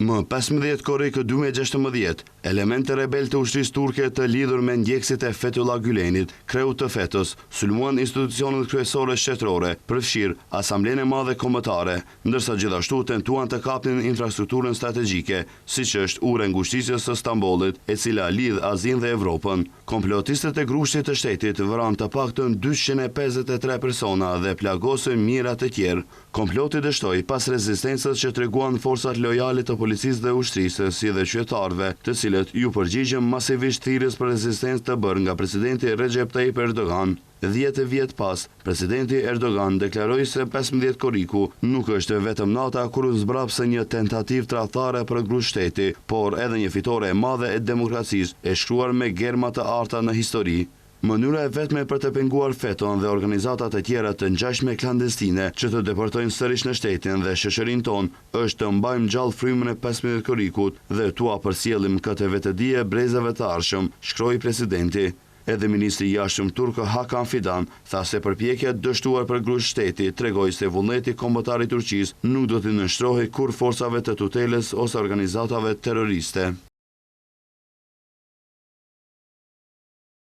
Më 15 korrik 2016, elemente rebel të ushtrisë turke të lidhur me ndjekësit e Fethullah Gülenit, kreu të FET-s, sulmuan institucionet kryesore shtetërore, përfshirë Asamblenë e Madhe Kombëtare, ndërsa gjithashtu tentuan të kapnin infrastrukturën strategjike, siç është ura e ngushtisjes së Stambollit, e cila lidh Azinë dhe Evropën. Komplotistët e grushtit të shtetit vranë të paktën 253 persona dhe plagosën mijëra të tjerë. Komploti dështoi pas rezistencës që treguan forcat lojale të policisë dhe ushtrisë, si dhe qytetarëve, të cilët ju përgjigjen masivisht thirrjes për rezistencë të bërë nga presidenti Recep Tayyip Erdogan. 10 vjet pas, presidenti Erdogan deklaroi se 15 korriku nuk është vetëm nata kur u zbrapse një tentativë tradhtare për grushteti, por edhe një fitore e madhe e demokracisë, e shkruar me germa të arta në histori. Mënyra e vetme për të penguar FET-on dhe organizatat e tjera të ngjashme klandestine që të deportojnë sërish në shtetin dhe shoqërinë tonë është të mbajmë gjallë frymën e 15 korrikut dhe t'ua përcjellim këtë vetëdije brezave të ardhshëm, shkroi presidenti. Edhe ministri i jashtëm turk Hakan Fidan tha se përpjekja dështuar për grusht shteti tregoi se vullneti kombëtar i Turqisë nuk do të nënshtrohej kur forcave të tutelës ose organizatave terroriste.